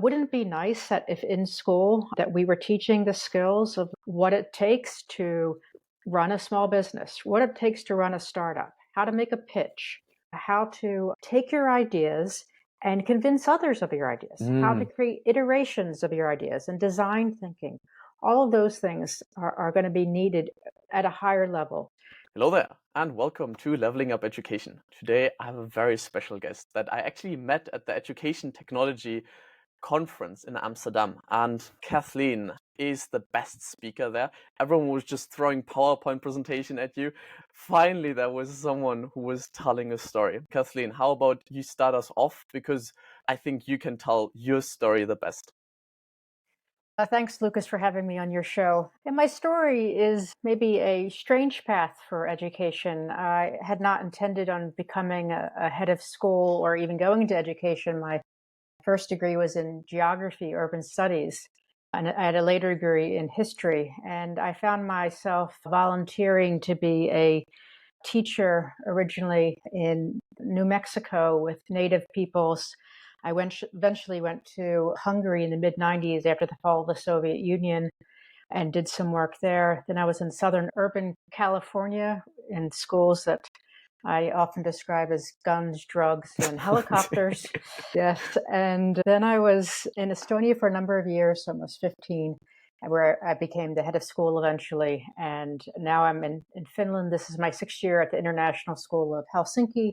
Wouldn't it be nice that if in school that we were teaching the skills of what it takes to run a small business, what it takes to run a startup, how to make a pitch, how to take your ideas and convince others of your ideas, how to Mm. create iterations of your ideas and design thinking. All of those things are going to be needed at a higher level. Hello there, and welcome to Leveling Up Education. Today, I have a very special guest that I actually met at the Education Technology conference in Amsterdam. And Kathleen is the best speaker there. Everyone was just throwing PowerPoint presentation at you. Finally, there was someone who was telling a story. Kathleen, how about you start us off? Because I think you can tell your story the best. Thanks, Lucas, for having me on your show. And my story is maybe a strange path for education. I had not intended on becoming a head of school or even going into education. My first degree was in geography, urban studies, and I had a later degree in history. And I found myself volunteering to be a teacher originally in New Mexico with native peoples. Eventually went to Hungary in the mid 90s after the fall of the Soviet Union and did some work there. Then I was in southern urban California in schools that I often describe as guns, drugs, and helicopters. Yes. And then I was in Estonia for a number of years, so almost 15, where I became the head of school eventually. And now I'm in Finland. This is my 6th year at the International School of Helsinki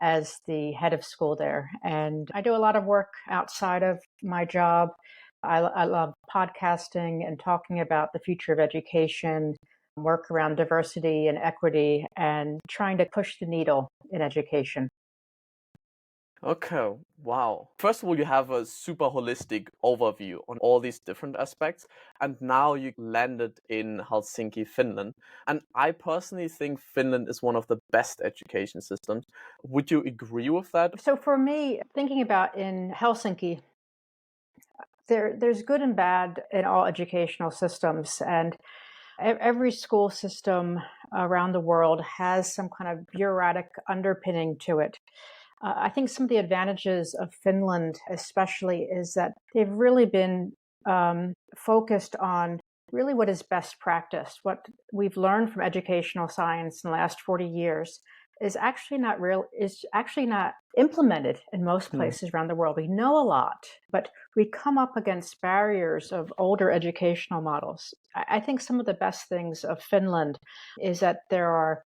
as the head of school there. And I do a lot of work outside of my job. I love podcasting and talking about the future of education, work around diversity and equity, and trying to push the needle in education. Okay, wow. First of all, you have a super holistic overview on all these different aspects, and now you landed in Helsinki, Finland. And I personally think Finland is one of the best education systems. Would you agree with that? So for me, thinking about in Helsinki, there's good and bad in all educational systems, and every school system around the world has some kind of bureaucratic underpinning to it. I think some of the advantages of Finland, especially, is that they've really been focused on really what is best practice. What we've learned from educational science in the last 40 years is actually not implemented in most places around the world. We know a lot, but we come up against barriers of older educational models. I think some of the best things of Finland is that there are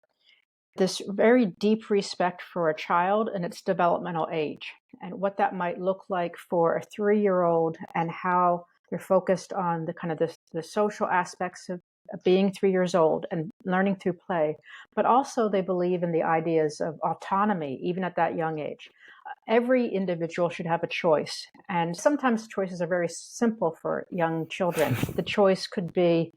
this very deep respect for a child and its developmental age and what that might look like for a 3-year-old and how they're focused on the kind of the social aspects of being 3 years old and learning through play, but also they believe in the ideas of autonomy, even at that young age. Every individual should have a choice. And sometimes choices are very simple for young children. The choice could be,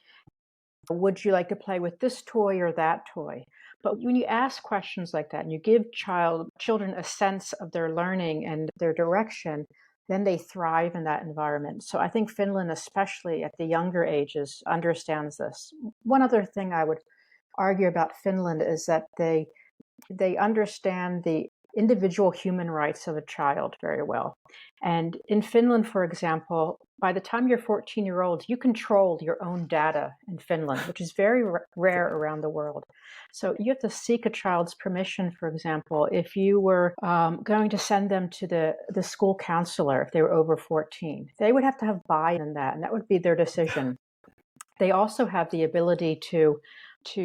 would you like to play with this toy or that toy? But when you ask questions like that and you give children a sense of their learning and their direction, then they thrive in that environment. So I think Finland, especially at the younger ages, understands this. One other thing I would argue about Finland is that they understand the individual human rights of a child very well. And in Finland, for example, by the time you're 14-year-old, you control your own data in Finland, which is very rare around the world. So you have to seek a child's permission, for example, if you were going to send them to the school counselor if they were over 14. They would have to have buy-in in that, and that would be their decision. They also have the ability to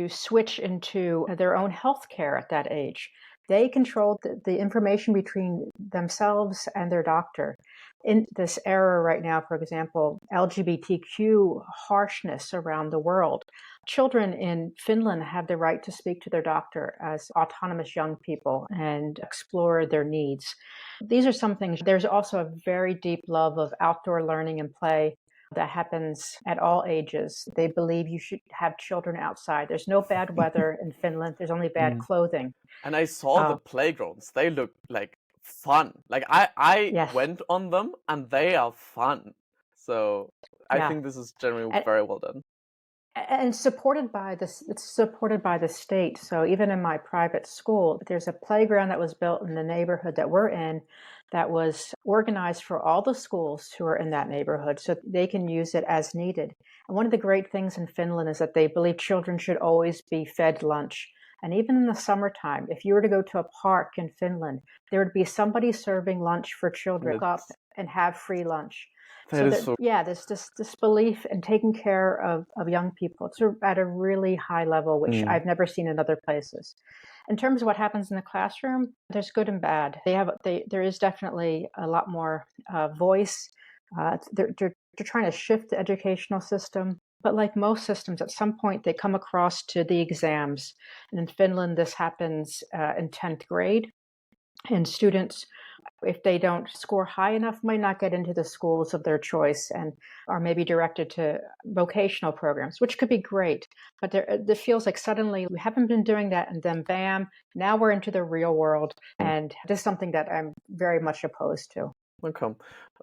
switch into their own health care at that age. They control the information between themselves and their doctor. In this era right now, for example, LGBTQ harshness around the world, children in Finland have the right to speak to their doctor as autonomous young people and explore their needs. These are some things. There's also a very deep love of outdoor learning and play that happens at all ages. They believe you should have children outside. There's no bad weather in Finland. There's only bad clothing. And I saw the playgrounds. They look like fun. Like I Yes. went on them and they are fun. So I Yeah. think this is generally very well done. And it's supported by the state. So even in my private school, there's a playground that was built in the neighborhood that we're in that was organized for all the schools who are in that neighborhood so they can use it as needed. And one of the great things in Finland is that they believe children should always be fed lunch. And even in the summertime, if you were to go to a park in Finland, there would be somebody serving lunch for children up and have free lunch. That So is that, so. yeah, this belief in taking care of young people, it's at a really high level, which Mm. I've never seen in other places. In terms of what happens in the classroom, there's good and bad. There is definitely a lot more voice. They're trying to shift the educational system. But like most systems, at some point they come across to the exams. And in Finland, this happens in 10th grade. And students, if they don't score high enough, might not get into the schools of their choice and are maybe directed to vocational programs, which could be great. But it feels like suddenly we haven't been doing that, and then bam, now we're into the real world. And this is something that I'm very much opposed to. Okay.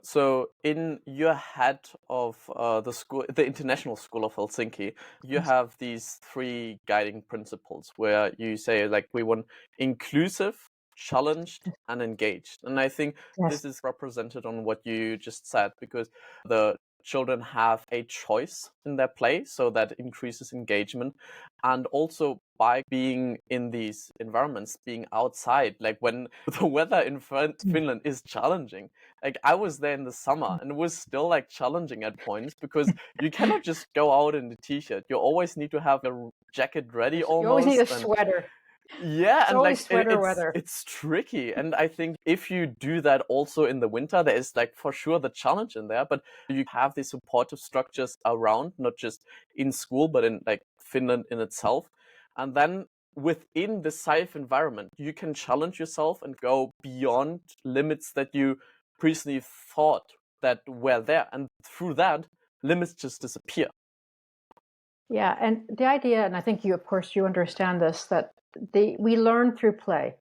So in your head of the school, the International School of Helsinki, you have these three guiding principles where you say like we want inclusive, challenged, and engaged. And I think Yes. this is represented on what you just said because the children have a choice in their play, so that increases engagement. And also by being in these environments, being outside, like when the weather in Finland is challenging, like I was there in the summer and it was still like challenging at points because you cannot just go out in the t-shirt. You always need to have a jacket ready You always need a almost. And sweater. yeah, It's and always like sweater weather. it's tricky. And I think if you do that also in the winter, there is like for sure the challenge in there, but you have these supportive structures around, not just in school, but in like Finland in itself. And then within the safe environment, you can challenge yourself and go beyond limits that you previously thought that were there. And through that, limits just disappear. Yeah, and the idea, and I think you, of course, you understand this, that we learn through play,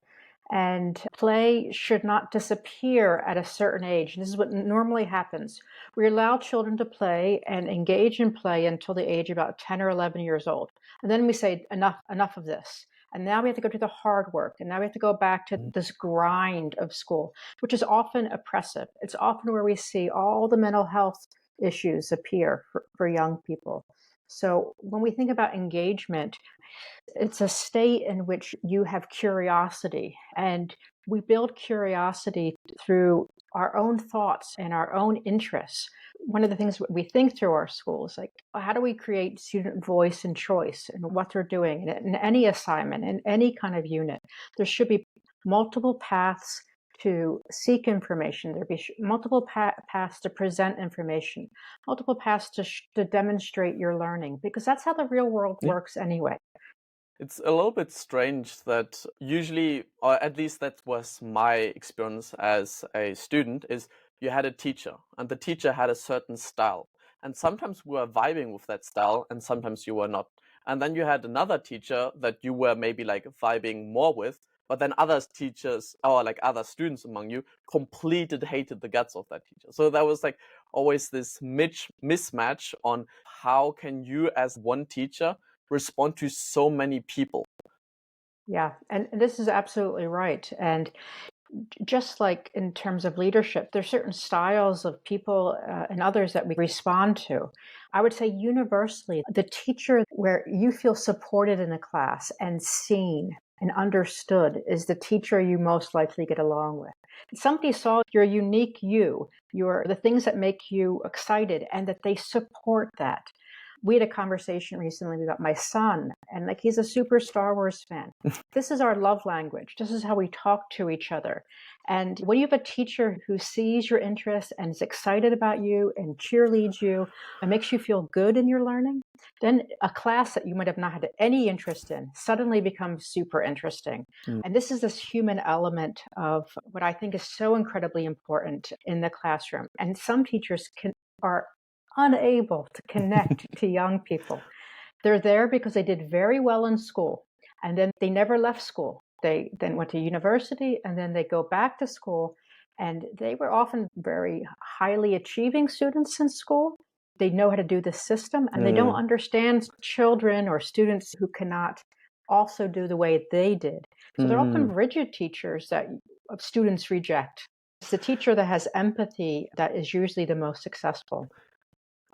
and play should not disappear at a certain age. And this is what normally happens. We allow children to play and engage in play until the age of about 10 or 11 years old. And then we say, enough of this. And now we have to go to the hard work. And now we have to go back to this grind of school, which is often oppressive. It's often where we see all the mental health issues appear for young people. So when we think about engagement, it's a state in which you have curiosity, and we build curiosity through our own thoughts and our own interests. One of the things we think through our schools, like how do we create student voice and choice and what they're doing in any assignment, in any kind of unit. There should be multiple paths to seek information. There be multiple paths to present information, multiple paths to demonstrate your learning, because that's how the real world works anyway. It's a little bit strange that usually, or at least that was my experience as a student, is you had a teacher and the teacher had a certain style. And sometimes we were vibing with that style and sometimes you were not. And then you had another teacher that you were maybe like vibing more with, but then other teachers or like other students among you completed hated the guts of that teacher. So there was like always this mismatch on how can you as one teacher respond to so many people. Yeah, and this is absolutely right. And just like in terms of leadership, there's certain styles of people and others that we respond to. I would say universally, the teacher where you feel supported in a class and seen and understood is the teacher you most likely get along with. Somebody saw your unique your the things that make you excited, and that they support that. We had a conversation recently about my son, and like he's a super Star Wars fan. This is our love language. This is how we talk to each other. And when you have a teacher who sees your interests and is excited about you and cheerleads you and makes you feel good in your learning, then a class that you might have not had any interest in suddenly becomes super interesting. Mm. And this is this human element of what I think is so incredibly important in the classroom. And some teachers are unable to connect to young people. They're there because they did very well in school, and then they never left school. They then went to university, and then they go back to school, and they were often very highly achieving students in school. They know how to do the system, and they don't understand children or students who cannot also do the way they did. So they're often Mm. rigid teachers that students reject. It's the teacher that has empathy that is usually the most successful.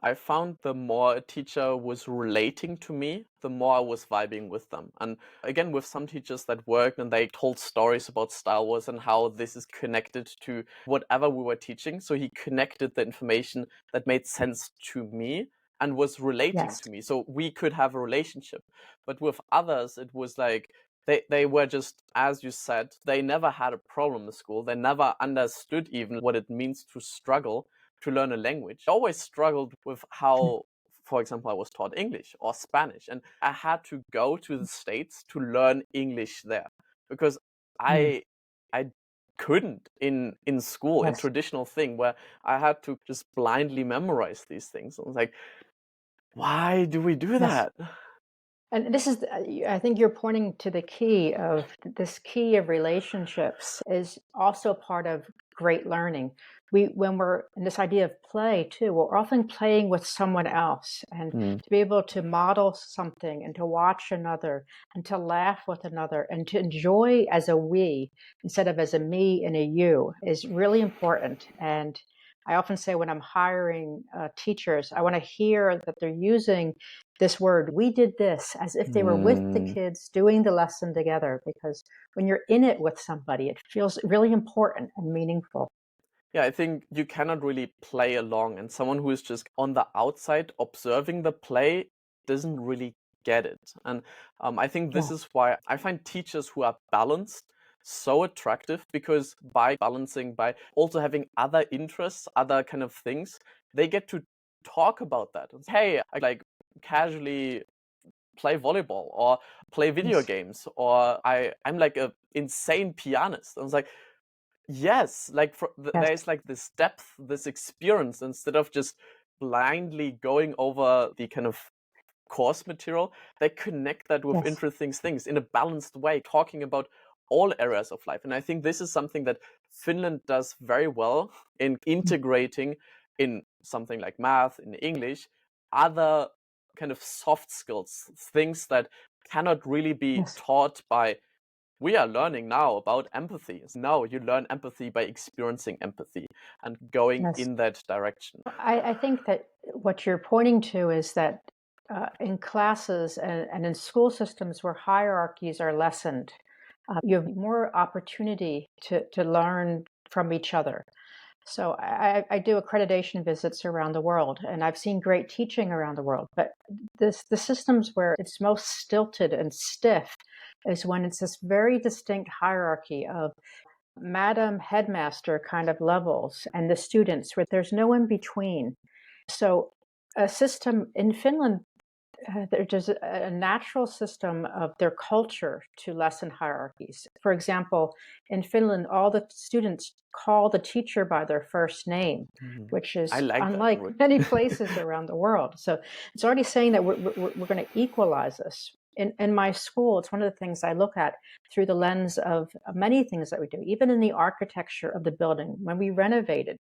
I found the more a teacher was relating to me, the more I was vibing with them. And again, with some teachers that worked and they told stories about Star Wars and how this is connected to whatever we were teaching. So he connected the information that made sense to me and was relating Yes. to me. So we could have a relationship. But with others, it was like they were just, as you said, they never had a problem in school. They never understood even what it means to struggle to learn a language. I always struggled with how, for example, I was taught English or Spanish, and I had to go to the States to learn English there because Mm. I I couldn't in school, in Yes. traditional thing where I had to just blindly memorize these things. I was like, why do we do Yes. that? And this is, I think you're pointing to the key of this key of relationships is also part of great learning. When we're in this idea of play too, we're often playing with someone else, and Mm. to be able to model something and to watch another and to laugh with another and to enjoy as a we instead of as a me and a you is really important. And I often say when I'm hiring teachers, I want to hear that they're using this word, we did this, as if they were with the Mm. kids doing the lesson together. Because when you're in it with somebody, it feels really important and meaningful. Yeah, I think you cannot really play along, and someone who is just on the outside observing the play doesn't really get it. And I think this Yeah. is why I find teachers who are balanced so attractive because by balancing, by also having other interests, other kind of things, they get to talk about that. It's, hey, I like casually play volleyball or play video Yes. games, or I'm like a insane pianist. I was like, yes, like Yes. there's like this depth, this experience instead of just blindly going over the kind of course material. They connect that with Yes. interesting things in a balanced way, talking about all areas of life. And I think this is something that Finland does very well in integrating in something like math, in English, other kind of soft skills, things that cannot really be Yes. taught by we are learning now about empathy. No, you learn empathy by experiencing empathy and going Yes. in that direction. I think that what you're pointing to is that in classes and in school systems where hierarchies are lessened, you have more opportunity to learn from each other. So I do accreditation visits around the world, and I've seen great teaching around the world. But the systems where it's most stilted and stiff is when it's this very distinct hierarchy of madam headmaster kind of levels and the students where there's no in between. So a system in Finland, there's a natural system of their culture to lessen hierarchies. For example, in Finland, all the students call the teacher by their first name, Mhm. which I is like that. unlike many places around the world. So it's already saying that we're going to equalize this. In my school, it's one of the things I look at through the lens of many things that we do, even in the architecture of the building. When we renovated,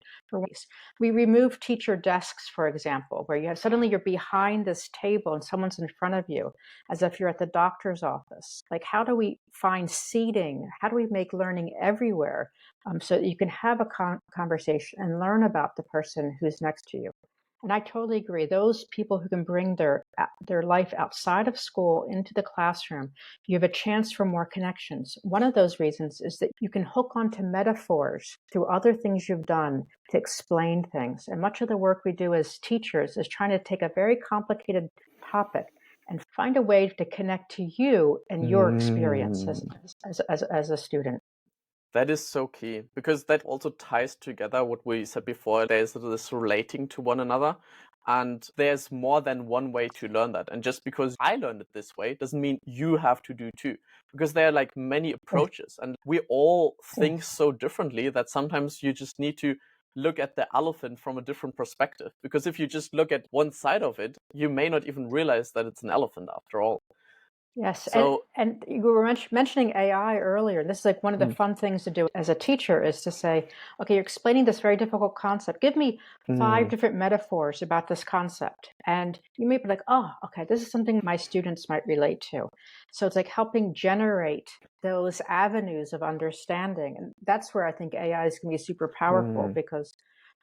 we removed teacher desks, for example, where you have suddenly you're behind this table and someone's in front of you as if you're at the doctor's office. Like, how do we find seating? How do we make learning everywhere so that you can have a conversation and learn about the person who's next to you? And I totally agree. Those people who can bring their life outside of school into the classroom, you have a chance for more connections. One of those reasons is that you can hook onto metaphors through other things you've done to explain things. And much of the work we do as teachers is trying to take a very complicated topic and find a way to connect to you and your experience Mm. as a student. That is so key because that also ties together what we said before. There's this relating to one another, and there's more than one way to learn that. And just because I learned it this way doesn't mean you have to do too, because there are like many Yes, approaches, and we all think yes, so differently that sometimes you just need to look at the elephant from a different perspective. Because if you just look at one side of it, you may not even realize that it's an elephant after all. Yes, So, and you were mentioning AI earlier. This is like one of the mm, fun things to do as a teacher is to say, okay, you're explaining this very difficult concept. Give me five mm, different metaphors about this concept. And you may be like, oh, okay, this is something my students might relate to. So it's like helping generate those avenues of understanding. And that's where I think AI is going to be super powerful mm, because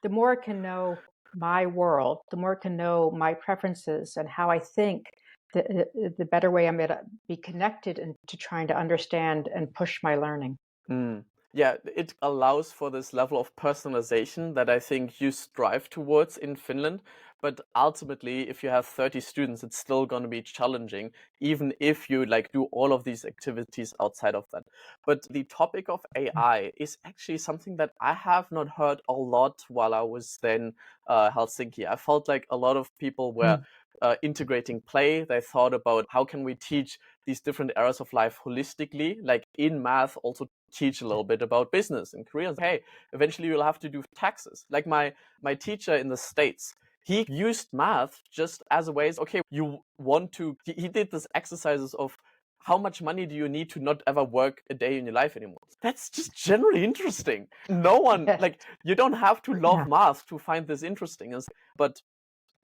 the more it can know my world, the more it can know my preferences and how I think, the better way I'm going to be connected and to trying to understand and push my learning. mm. Yeah, it allows for this level of personalization that I think you strive towards in Finland. But ultimately, if you have 30 students, it's still going to be challenging, even if you like do all of these activities outside of that. But the topic of AI is actually something that I have not heard a lot while I was then Helsinki. I felt like a lot of people were Mm. integrating play. They thought about how can we teach these different areas of life holistically, like in math, also teach a little bit about business and career. Hey, eventually you'll have to do taxes. Like my teacher in the States, he used math just as a way. Okay, you want to. He did this exercises of how much money do you need to not ever work a day in your life anymore. That's just generally interesting. No one Yes. like you don't have to love Yeah. math to find this interesting. But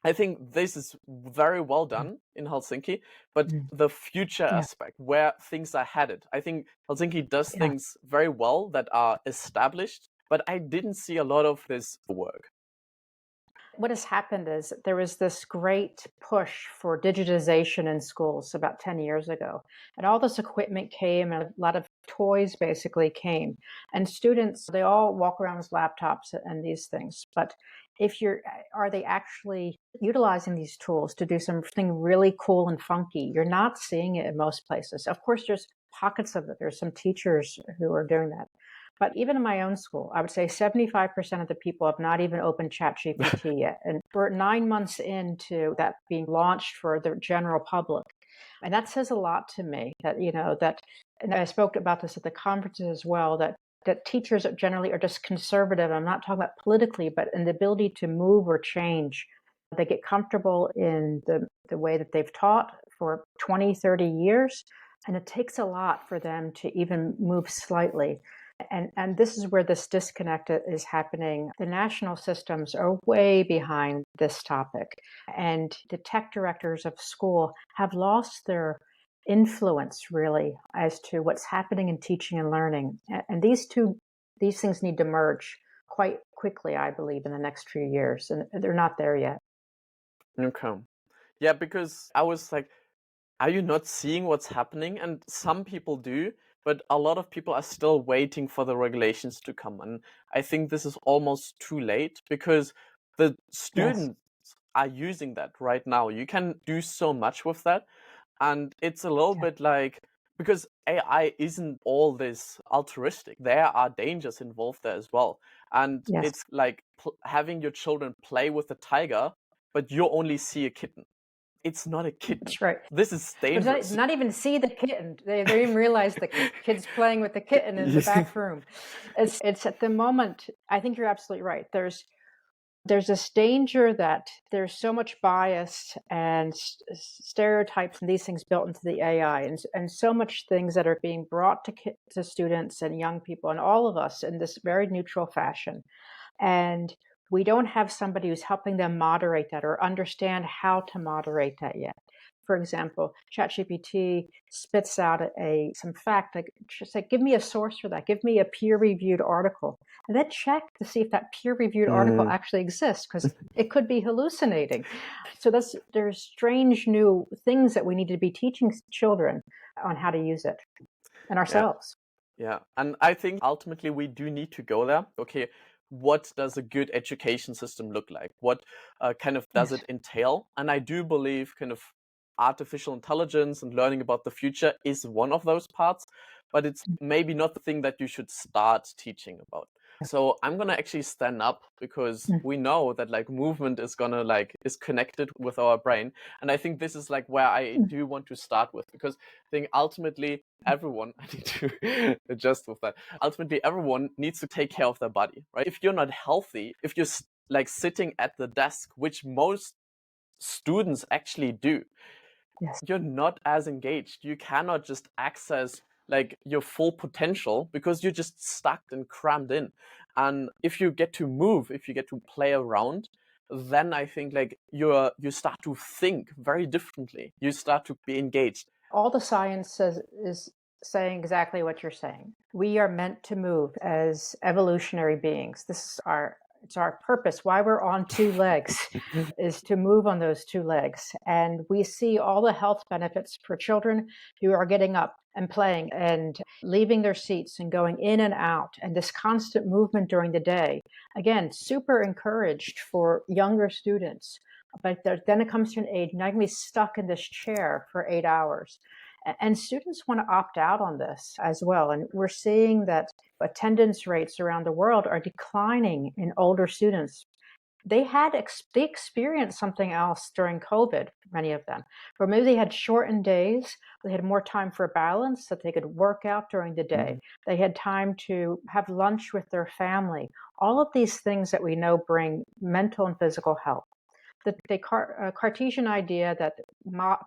I think this is very well Mm. done in Helsinki, but Mm. the future Yeah. aspect, where things are headed, I think Helsinki does Yeah. things very well that are established, but I didn't see a lot of this work. What has happened is there was this great push for digitization in schools about 10 years ago. And all this equipment came and a lot of toys basically came. And students, they all walk around with laptops and these things. But if you're, are they actually utilizing these tools to do something really cool and funky? You're not seeing it in most places. Of course, there's pockets of it. There's some teachers who are doing that. But even in my own school, I would say 75% of the people have not even opened ChatGPT yet. And we're 9 months into that being launched for the general public. And that says a lot to me that, and I spoke about this at the conferences as well, that teachers generally are just conservative. I'm not talking about politically, but in the ability to move or change. They get comfortable in the way that they've taught for 20, 30 years. And it takes a lot for them to even move slightly. And this is where this disconnect is happening. The national systems are way behind this topic. And the tech directors of school have lost their influence really as to what's happening in teaching and learning. And these things need to merge quite quickly, I believe, in the next few years. And they're not there yet. Okay. Yeah, because I was like, are you not seeing what's happening? And some people do, but a lot of people are still waiting for the regulations to come. And I think this is almost too late because the Yes. students are using that right now. You can do so much with that. And it's a little Yeah. bit like, because AI isn't all this altruistic, there are dangers involved there as well. And Yes. it's like having your children play with a tiger, but you only see a kitten. It's not a kitten. That's right. This is But dangerous. not even see the kitten. They don't even realize the kid's playing with the kitten in the back room. It's at the moment. I think you're absolutely right. There's this danger that there's so much bias and stereotypes and these things built into the AI, and so much things that are being brought to students and young people and all of us in this very neutral fashion. And we don't have somebody who's helping them moderate that or understand how to moderate that yet. For example, ChatGPT spits out some fact, like just like, give me a source for that, give me a peer-reviewed article, and then check to see if that peer-reviewed article Mm, actually exists, because it could be hallucinating. So there's strange new things that we need to be teaching children on how to use it and yeah, ourselves. yeah. And I think ultimately we do need to go there. Okay, what does a good education system look like? What kind of does Yes. it entail? And I do believe kind of artificial intelligence and learning about the future is one of those parts, but it's maybe not the thing that you should start teaching about. So I'm gonna actually stand up because Mm. we know that like movement is gonna like is connected with our brain. And I think this is like where I Mm. do want to start with because I think ultimately everyone I need to adjust with that. Ultimately everyone needs to take care of their body, right? If you're not healthy, if you're like sitting at the desk, which most students actually do, Yes. you're not as engaged. You cannot just access like your full potential because you're just stuck and crammed in. And if you get to move, if you get to play around, then I think like you start to think very differently. You start to be engaged. All the science is saying exactly what you're saying. We are meant to move as evolutionary beings. This is it's our purpose. Why we're on two legs is to move on those two legs. And we see all the health benefits for children who are getting up and playing and leaving their seats and going in and out, and this constant movement during the day. Again, super encouraged for younger students. But then it comes to an age, now I'm going to be stuck in this chair for 8 hours. And students want to opt out on this as well. And we're seeing that attendance rates around the world are declining in older students. They experienced something else during COVID, many of them, where maybe they had shortened days, they had more time for balance, that they could work out during the day. They had time to have lunch with their family. All of these things that we know bring mental and physical health. The Cartesian idea that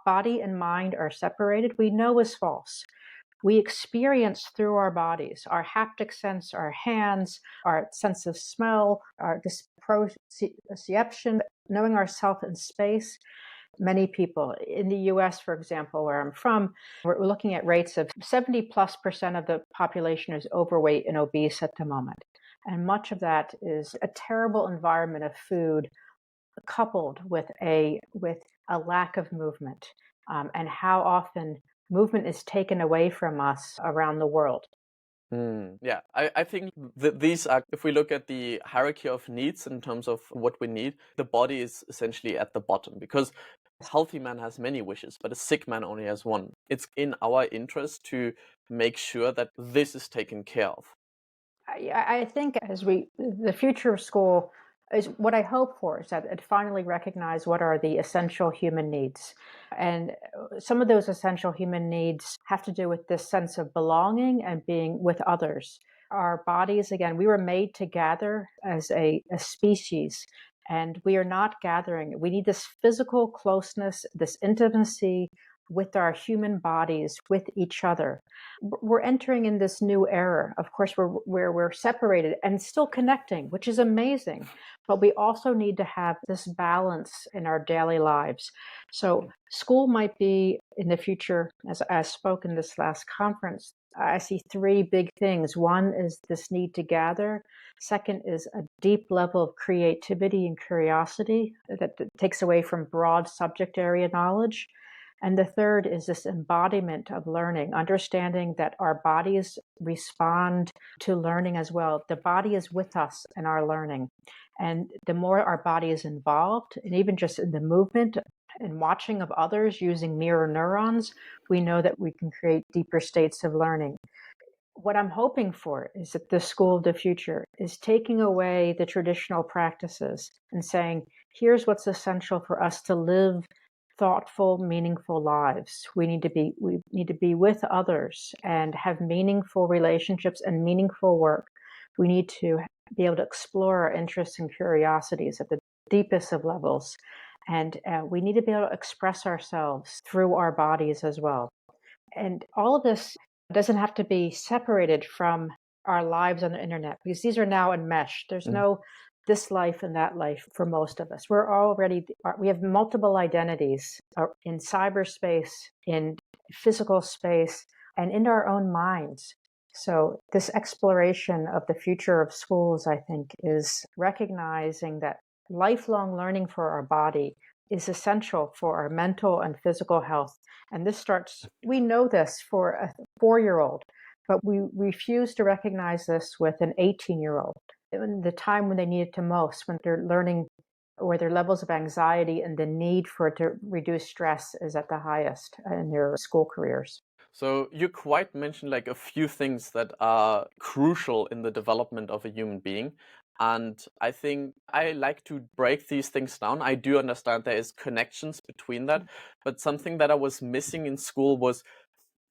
body and mind are separated, we know is false. We experience through our bodies, our haptic sense, our hands, our sense of smell, our proprioception, knowing ourselves in space. Many people in the US, for example, where I'm from, we're looking at rates of 70+% of the population is overweight and obese at the moment. And much of that is a terrible environment of food coupled with a lack of movement, and how often movement is taken away from us around the world. Yeah, I think that these are, if we look at the hierarchy of needs in terms of what we need, the body is essentially at the bottom because a healthy man has many wishes, but a sick man only has one. It's in our interest to make sure that this is taken care of. I think the future of school is what I hope for is that it finally recognize what are the essential human needs. And some of those essential human needs have to do with this sense of belonging and being with others. Our bodies, again, we were made to gather as a species, and we are not gathering. We need this physical closeness, this intimacy with our human bodies, with each other. We're entering in this new era. Of course, where we're separated and still connecting, which is amazing. But we also need to have this balance in our daily lives. So school might be in the future, as I spoke in this last conference, I see three big things. One is this need to gather. Second is a deep level of creativity and curiosity that takes away from broad subject area knowledge. And the third is this embodiment of learning, understanding that our bodies respond to learning as well. The body is with us in our learning. And the more our body is involved, and even just in the movement and watching of others using mirror neurons, we know that we can create deeper states of learning. What I'm hoping for is that the school of the future is taking away the traditional practices and saying, here's what's essential for us to live thoughtful, meaningful lives. We need to be with others and have meaningful relationships and meaningful work. We need to be able to explore our interests and curiosities at the deepest of levels. And we need to be able to express ourselves through our bodies as well. And all of this doesn't have to be separated from our lives on the internet because these are now enmeshed. There's no this life and that life for most of us. We have multiple identities in cyberspace, in physical space, and in our own minds. So this exploration of the future of schools, I think, is recognizing that lifelong learning for our body is essential for our mental and physical health. And we know this for a 4-year-old, but we refuse to recognize this with an 18-year-old. In the time when they need it the most, when they're learning, where their levels of anxiety and the need for it to reduce stress is at the highest in their school careers. So you quite mentioned like a few things that are crucial in the development of a human being. And I think I like to break these things down. I do understand there is connections between that, but something that I was missing in school was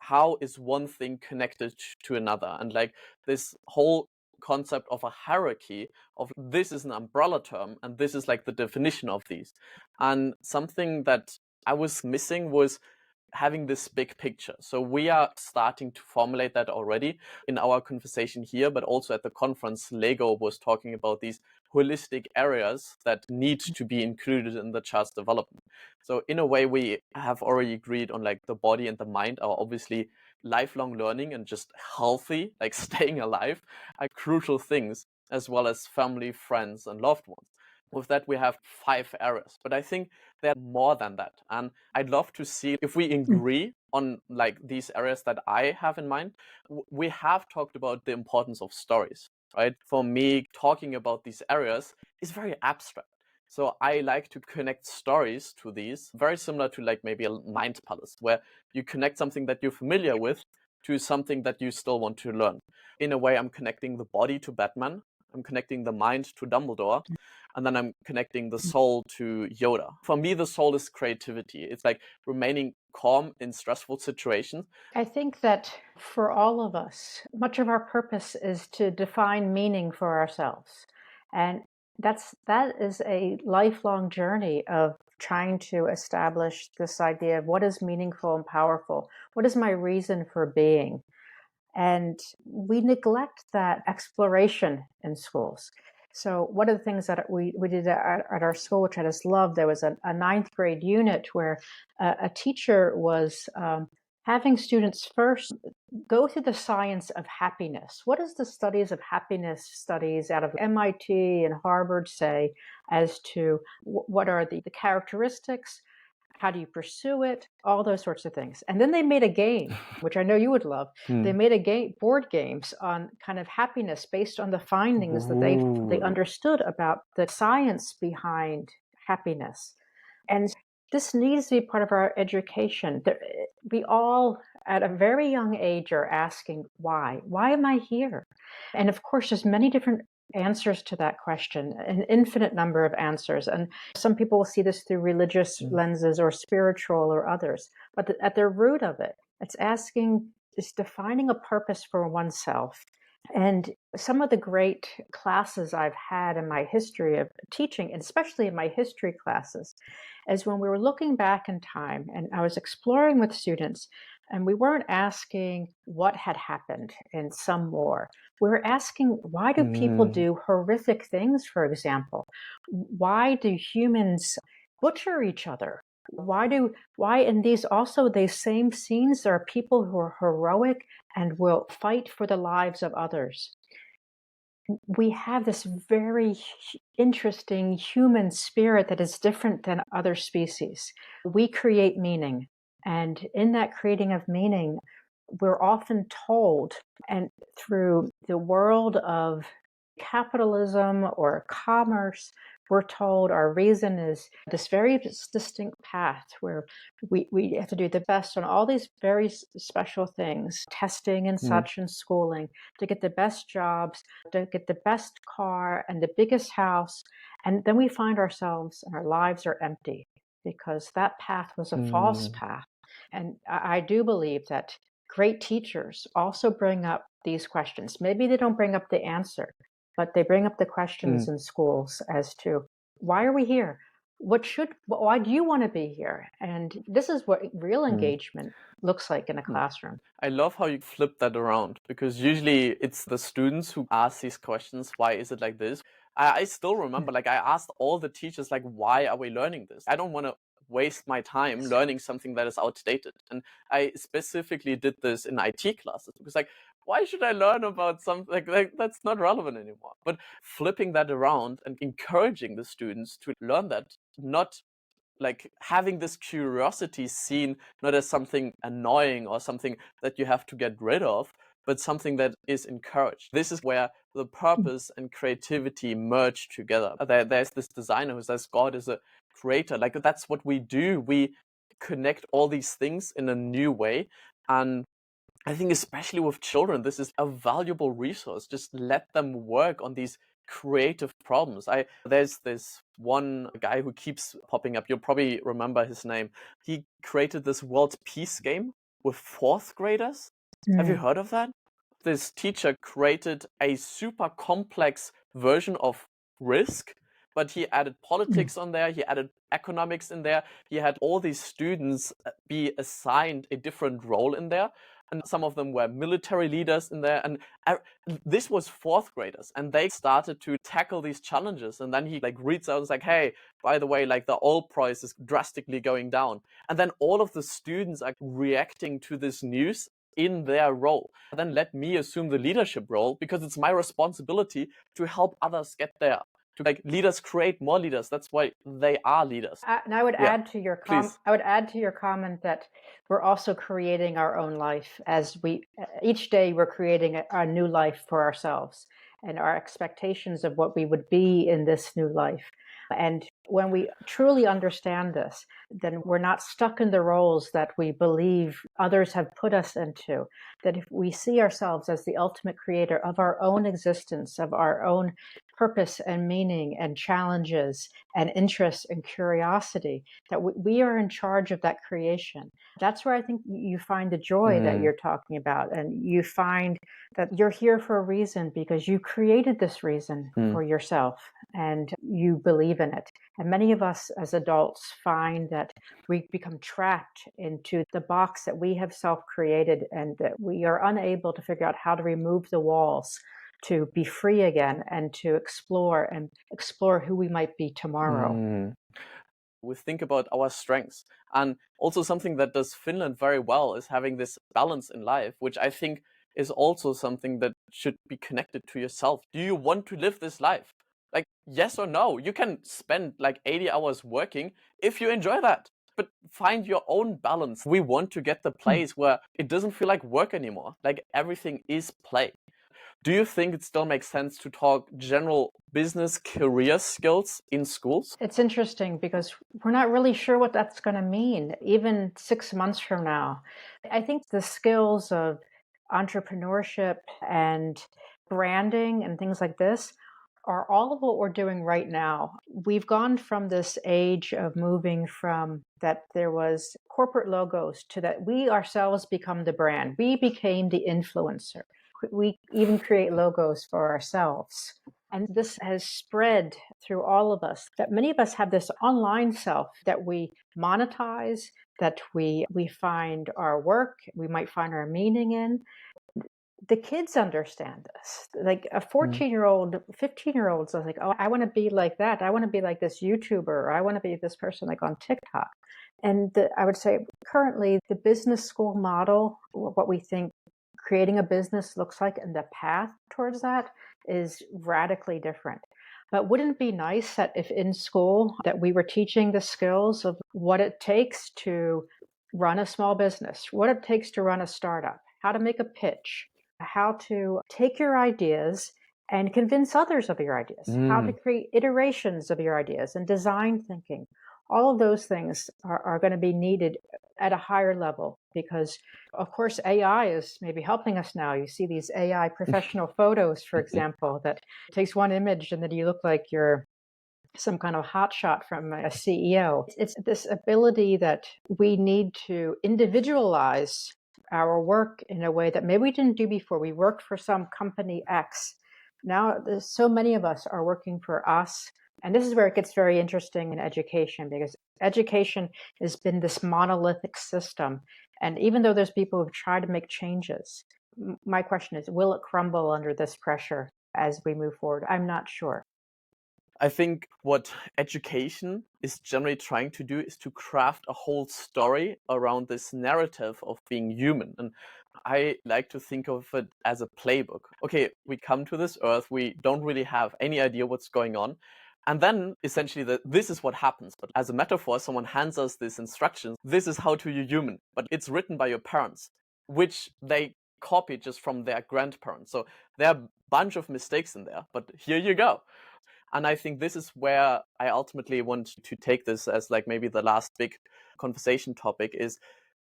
how is one thing connected to another? And like this whole concept of a hierarchy of this is an umbrella term and this is like the definition of these. And something that I was missing was having this big picture. So we are starting to formulate that already in our conversation here, but also at the conference, Lego was talking about these holistic areas that need to be included in the child's development. So in a way, we have already agreed on like the body and the mind are obviously lifelong learning and just healthy, like staying alive, are crucial things, as well as family, friends, and loved ones. With that, we have 5 areas, but I think there are more than that. And I'd love to see if we agree on like these areas that I have in mind. We have talked about the importance of stories, right? For me, talking about these areas is very abstract. So I like to connect stories to these, very similar to like maybe a mind palace, where you connect something that you're familiar with to something that you still want to learn. In a way, I'm connecting the body to Batman, I'm connecting the mind to Dumbledore, and then I'm connecting the soul to Yoda. For me, the soul is creativity. It's like remaining calm in stressful situations. I think that for all of us, much of our purpose is to define meaning for ourselves. And that is a lifelong journey of trying to establish this idea of what is meaningful and powerful. What is my reason for being? And we neglect that exploration in schools. So one of the things that we did at our school, which I just loved, there was a ninth grade unit where a teacher was having students first go through the science of happiness. What does the studies of happiness studies out of MIT and Harvard say as to what are the characteristics? How do you pursue it? All those sorts of things. And then they made a game, which I know you would love. They made a game, board games on kind of happiness based on the findings that they understood about the science behind happiness. And this needs to be part of our education. We all, at a very young age, are asking, why? Why am I here? And of course, there's many different answers to that question, an infinite number of answers. And some people will see this through religious lenses or spiritual or others. But at the root of it, it's defining a purpose for oneself. And some of the great classes I've had in my history of teaching, and especially in my history classes, is when we were looking back in time and I was exploring with students, and we weren't asking what had happened in some war. We were asking, why do people do horrific things, for example? Why do humans butcher each other? Why in these same scenes, there are people who are heroic and will fight for the lives of others. We have this very interesting human spirit that is different than other species. We create meaning. And in that creating of meaning, we're often told, and through the world of capitalism or commerce, we're told our reason is this very distinct path where we have to do the best on all these very special things, testing and such and schooling, to get the best jobs, to get the best car and the biggest house. And then we find ourselves and our lives are empty because that path was a false path. And I do believe that great teachers also bring up these questions. Maybe they don't bring up the answer, but they bring up the questions in schools as to why are we here? Why do you want to be here? And this is what real engagement looks like in a classroom. I love how you flip that around, because usually it's the students who ask these questions. Why is it like this? I still remember, like, I asked all the teachers, like, why are we learning this? I don't want to waste my time learning something that is outdated. And I specifically did this in IT classes because, like, why should I learn about something like that's not relevant anymore? But flipping that around and encouraging the students to learn that, not like having this curiosity seen not as something annoying or something that you have to get rid of, but something that is encouraged. This is where the purpose and creativity merge together. There's this designer who says God is a creator. Like, that's what we do. We connect all these things in a new way. And I think especially with children, this is a valuable resource. Just let them work on these creative problems. There's this one guy who keeps popping up. You'll probably remember his name. He created this world peace game with fourth graders. Have you heard of that? This teacher created a super complex version of Risk but he added politics on there, he added economics in there, he had all these students be assigned a different role in there. And some of them were military leaders in there. And this was fourth graders, and they started to tackle these challenges. And then he like reads out, it's like, hey, by the way, like the oil price is drastically going down. And then all of the students are reacting to this news in their role. And then let me assume the leadership role, because it's my responsibility to help others get there. To like leaders create more leaders. That's why they are leaders. And I would Yeah, add to your please. I would add to your comment that we're also creating our own life as we each day we're creating a new life for ourselves and our expectations of what we would be in this new life. And when we truly understand this, then we're not stuck in the roles that we believe others have put us into. That if we see ourselves as the ultimate creator of our own existence, of our own purpose and meaning and challenges and interest and curiosity, that we are in charge of that creation. That's where I think you find the joy that you're talking about. And you find that you're here for a reason because you created this reason for yourself and you believe in it. And many of us as adults find that we become trapped into the box that we have self-created and that we are unable to figure out how to remove the walls to be free again and to explore who we might be tomorrow. We think about our strengths. And also something that does Finland very well is having this balance in life, which I think is also something that should be connected to yourself. Do you want to live this life? Like, yes or no? You can spend like 80 hours working if you enjoy that, but find your own balance. We want to get the place where it doesn't feel like work anymore. Like everything is play. Do you think it still makes sense to talk general business career skills in schools? It's interesting because we're not really sure what that's going to mean, even 6 months from now. I think the skills of entrepreneurship and branding and things like this are all of what we're doing right now. We've gone from this age of moving from that there was corporate logos to that we ourselves become the brand. We became the influencer. We even create logos for ourselves. And this has spread through all of us, that many of us have this online self that we monetize, that we find our work, we might find our meaning in. The kids understand this. Like a 14-year-old, 15-year-olds are like, oh, I want to be like that. I want to be like this YouTuber. Or I want to be this person like on TikTok. And I would say currently the business school model, what we think creating a business looks like and the path towards that is radically different. But wouldn't it be nice that if in school that we were teaching the skills of what it takes to run a small business, what it takes to run a startup, how to make a pitch, how to take your ideas and convince others of your ideas, how to create iterations of your ideas and design thinking. All of those things are going to be needed at a higher level because, of course, AI is maybe helping us now. You see these AI professional photos, for example, that takes one image and then you look like you're some kind of hotshot from a CEO. It's this ability that we need to individualize our work in a way that maybe we didn't do before. We worked for some company X. Now, there's so many of us are working for us. And this is where it gets very interesting in education, because education has been this monolithic system. And even though there's people who've tried to make changes, my question is, will it crumble under this pressure as we move forward? I'm not sure. I think what education is generally trying to do is to craft a whole story around this narrative of being human. And I like to think of it as a playbook. Okay, we come to this earth, we don't really have any idea what's going on. And then essentially this is what happens. But as a metaphor, someone hands us this instructions. This is how to be human, but it's written by your parents, which they copied just from their grandparents. So there are a bunch of mistakes in there, but here you go. And I think this is where I ultimately want to take this as like maybe the last big conversation topic is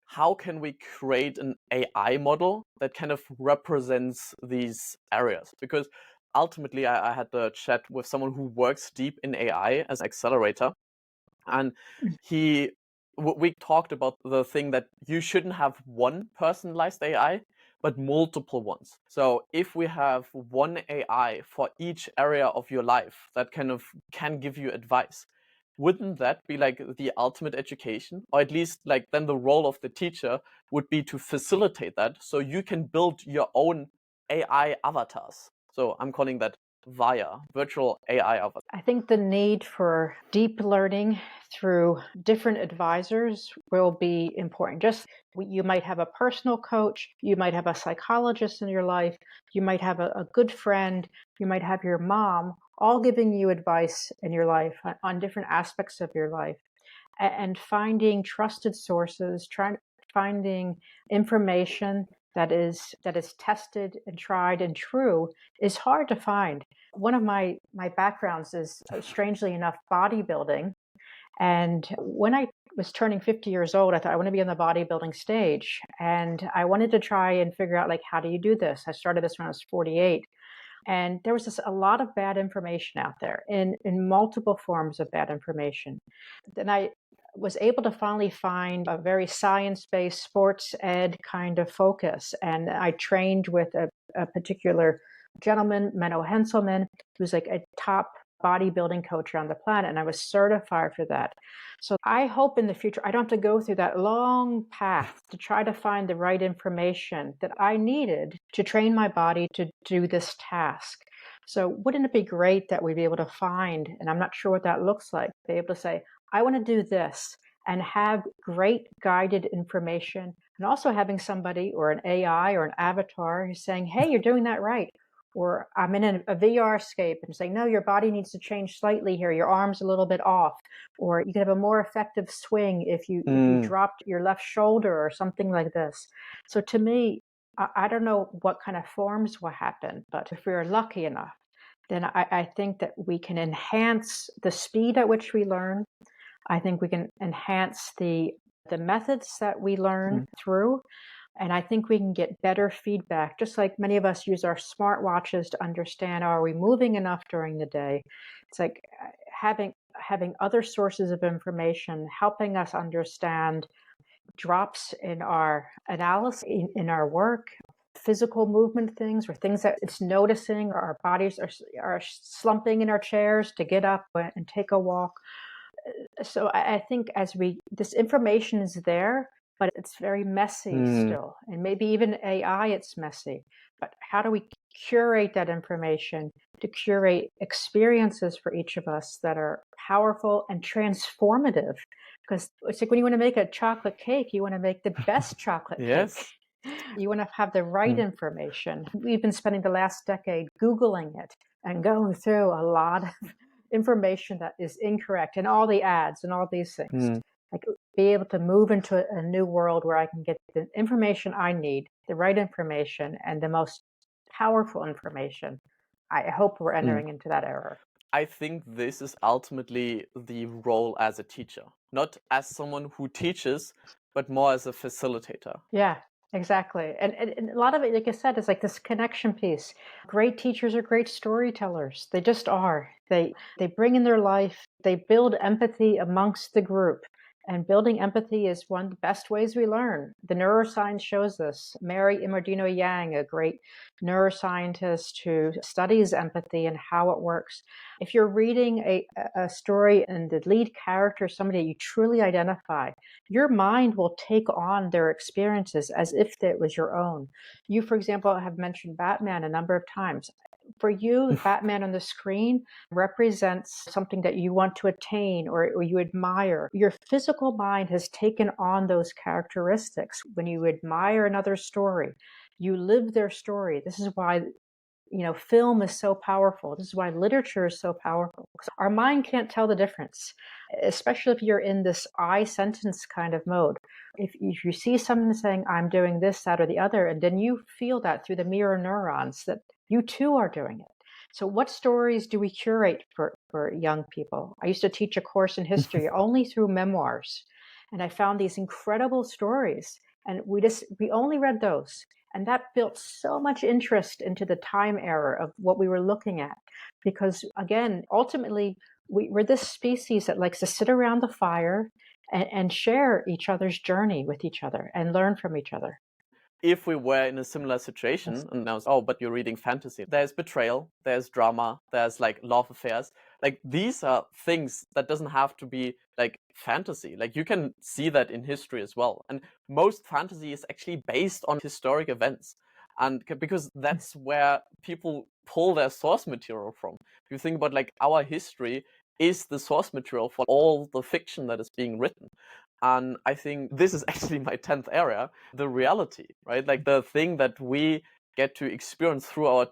how can we create an AI model that kind of represents these areas? Because ultimately I had the chat with someone who works deep in AI as an accelerator. And we talked about the thing that you shouldn't have one personalized AI, but multiple ones. So if we have one AI for each area of your life that kind of can give you advice, wouldn't that be like the ultimate education? Or at least like then the role of the teacher would be to facilitate that so you can build your own AI avatars. So I'm calling that VIA, virtual AI avatar. I think the need for deep learning through different advisors will be important. You might have a personal coach, you might have a psychologist in your life, you might have a good friend, you might have your mom, all giving you advice in your life on different aspects of your life. And finding trusted sources, finding information that is tested and tried and true is hard to find. One of my backgrounds is, strangely enough, bodybuilding. And when I was turning 50 years old, I thought I want to be on the bodybuilding stage. And I wanted to try and figure out, like, how do you do this? I started this when I was 48. And there was just a lot of bad information out there in multiple forms of bad information. Then I was able to finally find a very science-based sports ed kind of focus. And I trained with a particular gentleman, Menno Henselman, who's like a top bodybuilding coach on the planet. And I was certified for that. So I hope in the future, I don't have to go through that long path to try to find the right information that I needed to train my body to do this task. So wouldn't it be great that we'd be able to find, and I'm not sure what that looks like, be able to say, I want to do this and have great guided information, and also having somebody or an AI or an avatar who's saying, hey, you're doing that right. Or I'm in a VR scape and saying, no, your body needs to change slightly here. Your arm's a little bit off. Or you could have a more effective swing if you dropped your left shoulder or something like this. So to me, I don't know what kind of forms will happen, but if we're lucky enough, then I think that we can enhance the speed at which we learn. I think we can enhance the methods that we learn through. And I think we can get better feedback, just like many of us use our smartwatches to understand, are we moving enough during the day? It's like having other sources of information, helping us understand drops in our analysis, in our work, physical movement things, or things that it's noticing, or our bodies are slumping in our chairs to get up and take a walk. So I think this information is there, but it's very messy still. And maybe even AI, it's messy. But how do we curate that information to curate experiences for each of us that are powerful and transformative? Because it's like when you want to make a chocolate cake, you want to make the best chocolate Yes. cake. You want to have the right information. We've been spending the last decade Googling it and going through a lot of information that is incorrect, and all the ads and all these things. Like, be able to move into a new world where I can get the information I need, the right information, and the most powerful information. I hope we're entering into that era. I think this is ultimately the role as a teacher, not as someone who teaches, but more as a facilitator. Yeah, exactly. And a lot of it, like I said, is like this connection piece. Great teachers are great storytellers. They just are. They bring in their life, they build empathy amongst the group. And building empathy is one of the best ways we learn. The neuroscience shows this. Mary Imardino Yang, a great neuroscientist who studies empathy and how it works. If you're reading a story and the lead character is somebody you truly identify, your mind will take on their experiences as if it was your own. You, for example, have mentioned Batman a number of times. For you, Batman on the screen represents something that you want to attain or you admire. Your physical mind has taken on those characteristics. When you admire another story, you live their story. This is why film is so powerful. This is why literature is so powerful. Our mind can't tell the difference, especially if you're in this I sentence kind of mode. If you see someone saying, I'm doing this, that, or the other, and then you feel that through the mirror neurons that you too are doing it. So what stories do we curate for young people? I used to teach a course in history only through memoirs. And I found these incredible stories. And we only read those. And that built so much interest into the time era of what we were looking at. Because again, ultimately, we're this species that likes to sit around the fire and share each other's journey with each other and learn from each other. if we were in a similar Yes. situation and now, oh, but you're reading fantasy, there's betrayal, there's drama, there's like love affairs. Like these are things that doesn't have to be like fantasy. Like you can see that in history as well. And most fantasy is actually based on historic events. And because that's where people pull their source material from. If you think about like our history is the source material for all the fiction that is being written. And I think this is actually my 10th area, the reality, right? Like the thing that we get to experience through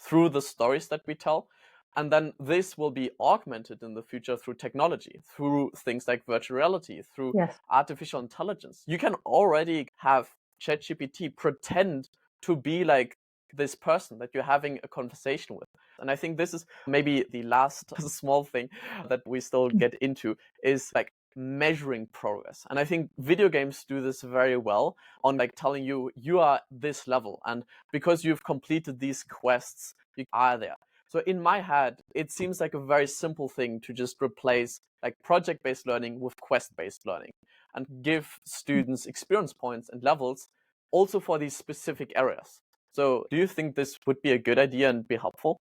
through the stories that we tell. And then this will be augmented in the future through technology, through things like virtual reality, through Yes. artificial intelligence. You can already have ChatGPT pretend to be like this person that you're having a conversation with. And I think this is maybe the last small thing that we still get into is like measuring progress. And I think video games do this very well on like telling you you are this level, and because you've completed these quests you are there. So in my head it seems like a very simple thing to just replace like project-based learning with quest-based learning and give students experience points and levels also for these specific areas. So do you think this would be a good idea and be helpful?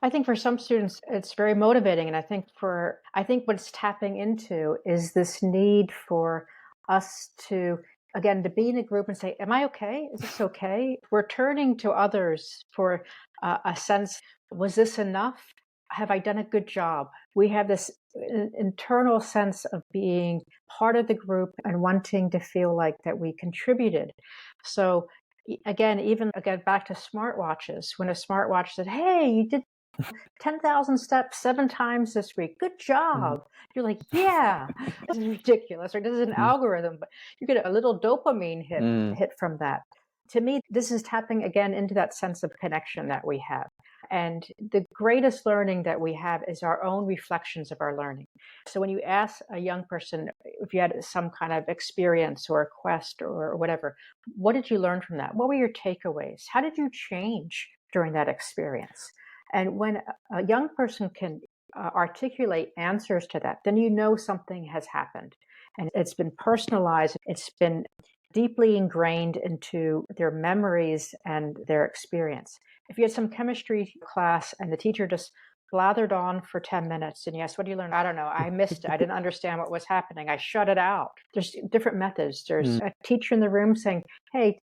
I think for some students it's very motivating, and I think what it's tapping into is this need for us to, again, to be in a group and say, "Am I okay? Is this okay?" We're turning to others for a sense: Was this enough? Have I done a good job? We have this internal sense of being part of the group and wanting to feel like that we contributed. So again, even again back to smartwatches, when a smartwatch said, "Hey, you did 10,000 steps 7 times this week. Good Mhm. job." You're like, yeah, this is ridiculous. Or this is an Mhm. algorithm, but you get a little dopamine Mm. hit from that. To me, this is tapping again into that sense of connection that we have. And the greatest learning that we have is our own reflections of our learning. So when you ask a young person if you had some kind of experience or a quest or whatever, what did you learn from that? What were your takeaways? How did you change during that experience? And when a young person can articulate answers to that, then you know something has happened. And it's been personalized, it's been deeply ingrained into their memories and their experience. If you had some chemistry class and the teacher just blathered on for 10 minutes and yes, what do you learn? I don't know. I missed it. I didn't understand what was happening. I shut it out. There's different methods. There's Mm. a teacher in the room saying, "Hey,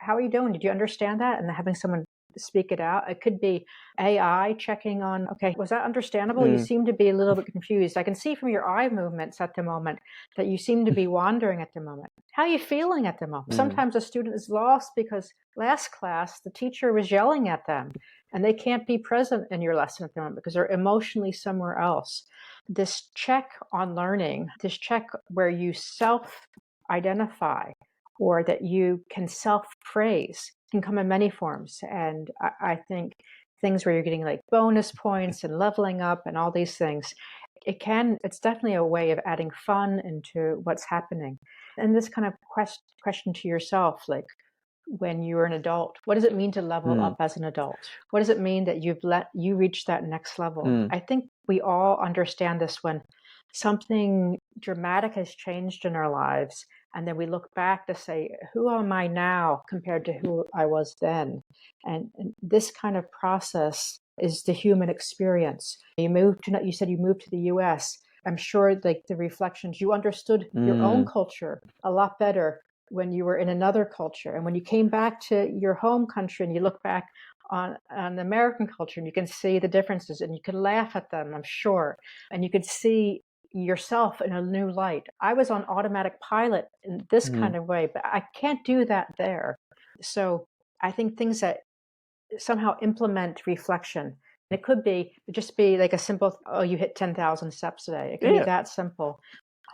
how are you doing? Did you understand that?" And having someone speak it out. It could be AI checking on, okay, was that understandable? You Mm. seem to be a little bit confused. I can see from your eye movements at the moment that you seem to be wandering at the moment. How are you feeling at the moment? Mm. Sometimes a student is lost because last class the teacher was yelling at them and they can't be present in your lesson at the moment because they're emotionally somewhere else. This check on learning, this check where you self identify or that you can self praise can come in many forms. And I think things where you're getting like bonus points and leveling up and all these things, it's definitely a way of adding fun into what's happening. And this kind of question to yourself, like when you're an adult, what does it mean to level Mm. up as an adult? What does it mean that you reach that next level? Mm. I think we all understand this when something dramatic has changed in our lives. And then we look back to say, who am I now compared to who I was then? And this kind of process is the human experience. You said you moved to the US. I'm sure like the reflections, you understood your own Mm. culture a lot better when you were in another culture. And when you came back to your home country and you look back on the American culture and you can see the differences and you can laugh at them, I'm sure. And you could see yourself in a new light. I was on automatic pilot in this Mm. kind of way, but I can't do that there. So I think things that somehow implement reflection. It could be just be like a simple, oh, you hit 10,000 steps today. It can be Yeah. that simple.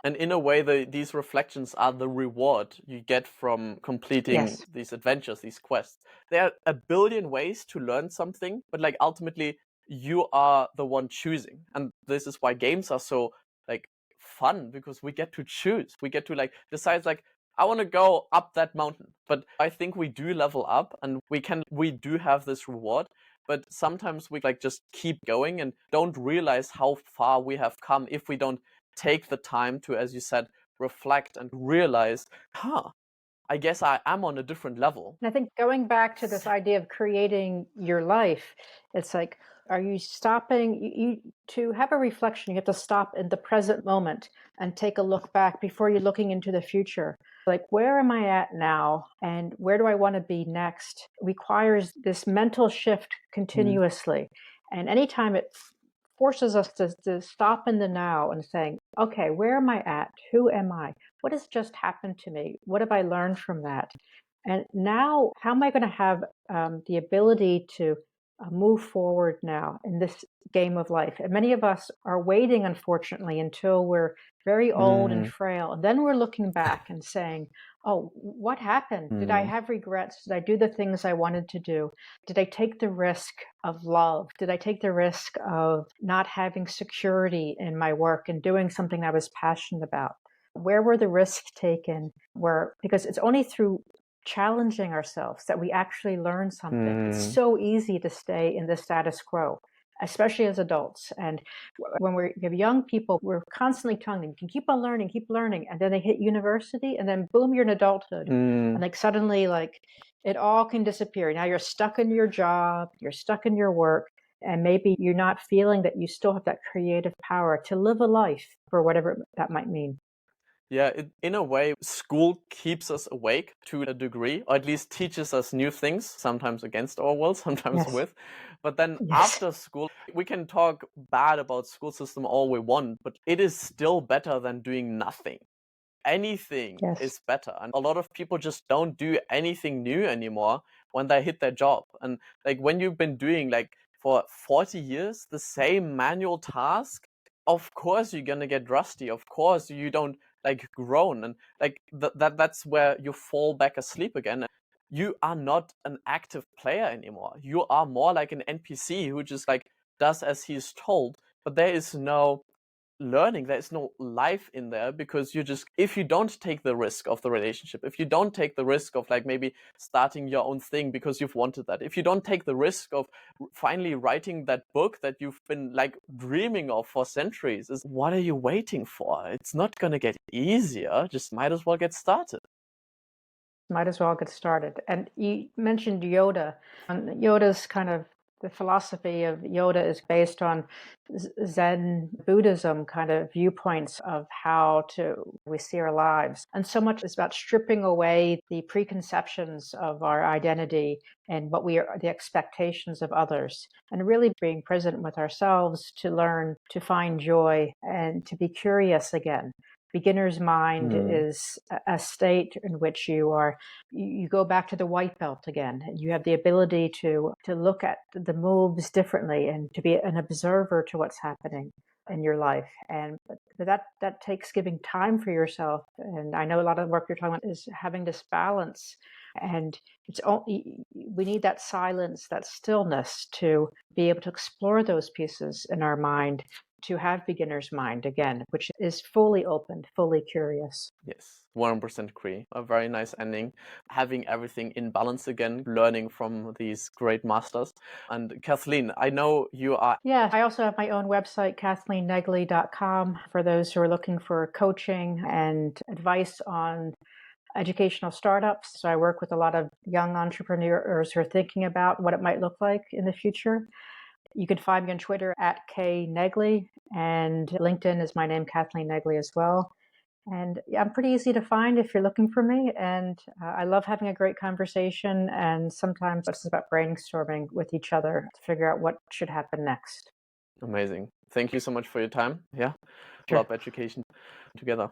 And in a way, these reflections are the reward you get from completing Yes. these adventures, these quests. There are a billion ways to learn something, but like ultimately, you are the one choosing. And this is why games are so like fun because we get to choose. We get to like decide like I want to go up that mountain. But I think we do level up and we do have this reward. But sometimes we like just keep going and don't realize how far we have come if we don't take the time to, as you said, reflect and realize, huh, I guess I am on a different level. And I think going back to this idea of creating your life, it's like, are you stopping? To have a reflection, you have to stop in the present moment and take a look back before you're looking into the future. Like, where am I at now? And where do I want to be next? Requires this mental shift Mm. continuously. And anytime it forces us to stop in the now and saying, okay, where am I at? Who am I? What has just happened to me? What have I learned from that? And now, how am I going to have the ability to move forward now in this game of life? And many of us are waiting, unfortunately, until we're very old and Mm. frail. And then we're looking back and saying, oh, what happened? Did I Mm. have regrets? Did I do the things I wanted to do? Did I take the risk of love? Did I take the risk of not having security in my work and doing something I was passionate about? Where were the risks taken? Because it's only through challenging ourselves that we actually learn something. It's Mm. so easy to stay in the status quo, especially as adults. And when we have young people, we're constantly telling them, you can keep learning. And then they hit university and then boom, you're in adulthood. Mm. And like suddenly, like it all can disappear. Now you're stuck in your job, you're stuck in your work, and maybe you're not feeling that you still have that creative power to live a life for whatever that might mean. Yeah, in a way, school keeps us awake to a degree, or at least teaches us new things, sometimes against our will, sometimes Yes. with. But then Yes. after school, we can talk bad about school system all we want, but it is still better than doing nothing. Anything Yes. is better. And a lot of people just don't do anything new anymore when they hit their job. And like when you've been doing like for 40 years the same manual task, of course you're gonna get rusty. Of course you don't like grown, and like that's where you fall back asleep again. You are not an active player anymore. You are more like an NPC who just like does as he's told, but there is no learning, there's no life in there, because you just, if you don't take the risk of the relationship, if you don't take the risk of like maybe starting your own thing because you've wanted that, if you don't take the risk of finally writing that book that you've been like dreaming of for centuries, is what are you waiting for? It's not going to get easier, just might as well get started. Might as well get started. And you mentioned Yoda. And Yoda's kind of the philosophy of Yoda is based on Zen Buddhism kind of viewpoints of how to we see our lives. And so much is about stripping away the preconceptions of our identity and what we are, the expectations of others, and really being present with ourselves to learn to find joy and to be curious again. Beginner's mind Hmm. is a state in which you go back to the white belt again. You have the ability to look at the moves differently and to be an observer to what's happening in your life. And but that takes giving time for yourself. And I know a lot of the work you're talking about is having this balance. And it's only we need that silence, that stillness to be able to explore those pieces in our mind, to have beginner's mind again, which is fully open, fully curious. Yes, 100% agree. A very nice ending. Having everything in balance again, learning from these great masters. And Kathleen, I know you are. Yeah, I also have my own website, KathleenNaglee.com, for those who are looking for coaching and advice on educational startups. So I work with a lot of young entrepreneurs who are thinking about what it might look like in the future. You can find me on Twitter at @KNaglee, and LinkedIn is my name, Kathleen Naglee, as well. And yeah, I'm pretty easy to find if you're looking for me. And I love having a great conversation. And sometimes it's about brainstorming with each other to figure out what should happen next. Amazing. Thank you so much for your time. Yeah, Sure. love education together.